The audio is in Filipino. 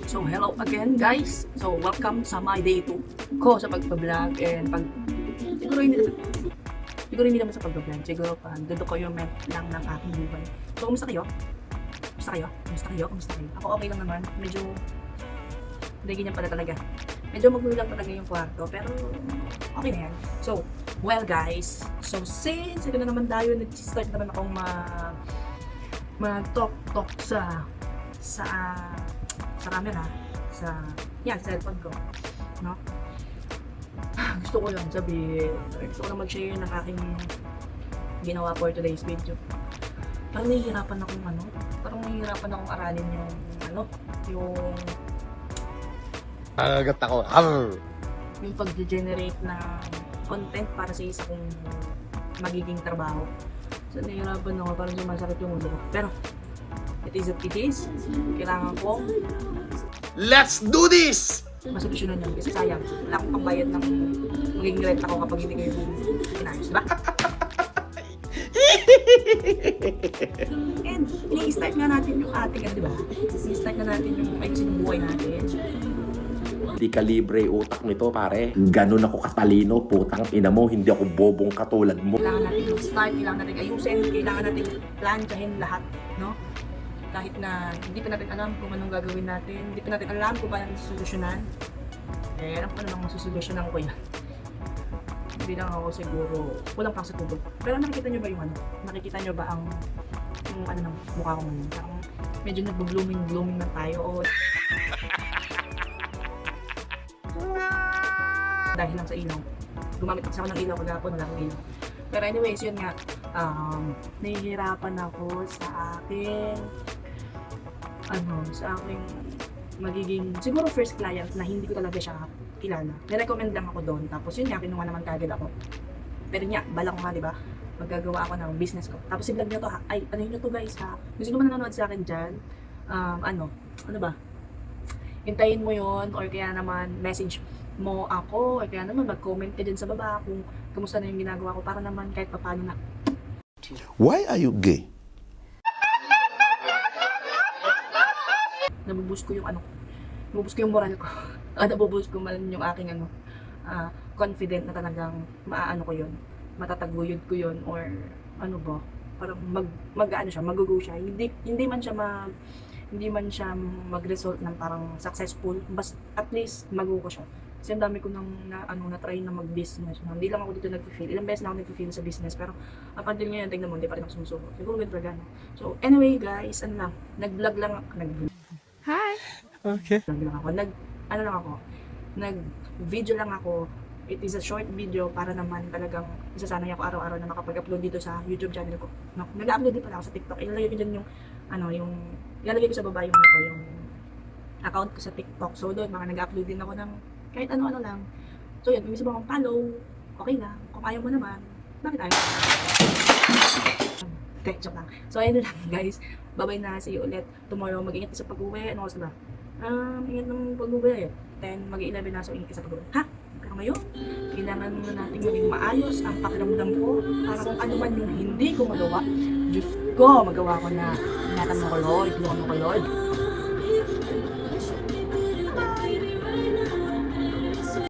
So, hello again guys. So, welcome sa my day 2 ko sa pagpa-vlog and siguro hindi naman sa pag-vlog. Siguro document lang ng aking buhay. So, kumusta kayo? Kumusta kayo? Ako okay lang naman. Medyo hindi ganyan pala talaga. Medyo magulang talaga yung kwarto, pero okay na yan. So, well guys, so since ito na naman tayo, nag-start naman akong mag-talk sa camera, sa cellphone ko, no? Gusto ko lang sabihin, gusto ko lang mag-share ng aking ginawa for today's video. Parang nahihirapan akong aralin yung Agat ako. yung pag-generate ng content para sa isa kong magiging trabaho. So, nahihirapan ako, parang sumasakit yung ulo ko. Pero, it is what it is. Kailangan ko Let's do this! masolusyonan yan kasi sayang. Wala akong pambayad ng magiging rent ako kapag hindi ko yung inayos, diba? And, ini-start nga natin yung ating, diba? Ini-start na natin yung ayusin yung buhay natin. Di kalibre utak nito, pare. Ganun ako katalino, putang ina mo. Hindi ako bobong katulad mo. Kailangan natin mag-start, kailangan natin ayusin, kailangan natin planchahin lahat, no? Kahit na hindi pa natin alam kung anong gagawin natin, hindi pa natin alam kung paano solusyonan, alam ko na lang masusolusyonan ko yan. Hindi lang ako siguro, kulang pang sa tubig. Pero nakikita nyo ba yung nakikita nyo ba ang yung ng mukha ko ngayon? Parang medyo nagbo-blooming na tayo o dahil lang sa ilaw. Gumamit kasi ako ng ilaw kagapon, wala akong ilaw. Pero anyways, yun nga, nahihirapan ako sa aking magiging, siguro first client na hindi ko talaga siya kilala. Nirecommend lang ako doon, tapos yun nga, kinuha naman kagad ako. Pero nga, bala ko nga, diba, maggagawa ako ng business ko. Tapos i-vlog nyo to, ano nyo to guys ha, gusto naman nanonood sa akin dyan, ano ba, hintayin mo yun, or kaya naman message mo ako, or kaya naman mag-comment ka dyan sa baba kung kamusta na yung ginagawa ko, para naman kahit papano na. Why are you gay? Nabuboost ko yung moral ko. Nabuboost ko man yung aking confident na talagang maaano ko yun, matataguyod ko yun, or ano ba, parang mag-go siya. Hindi man siya mag-result ng parang successful, but at least mag-go ko siya. Kasi ang dami ko na-try na mag-business. Hindi lang ako dito nag-feel. Ilang beses na ako nag-feel sa business. Pero up until ngayon, tignan mo, hindi pa rin ako sumusuko. Siguro ganito talaga. So, anyway guys, nag-vlog lang ako. Hi! Okay. Nag-video lang ako. It is a short video para naman talagang isasanay ako araw-araw na makapag-upload dito sa YouTube channel ko. No? Nag-upload din pala ako sa TikTok. Ilalagay ko dyan ilalagay ko sa baba yung account ko sa TikTok. So, doon, nag-upload din ako ng kahit ano-ano lang. So, yun, kung gusto mo akong follow, okay na. Kung ayaw mo naman, bakit ayaw? Okay, joke lang. So, ayun lang guys. Bye-bye na. See you ulit tomorrow. Mag-ingat ka sa pag-uwi. Ano oras na ba? Ingat ng pag-uwi. 10, mag-11 na. So, ingat ka sa pag-uwi. Ha? Pero ngayon, kailangan na natin maging maayos ang pakiramdam ko. Para kung ano man yung hindi ko magawa, Diyos ko, magawa ko na. Ingatan mo ko, Lord. Tulungan mo ko, Lord.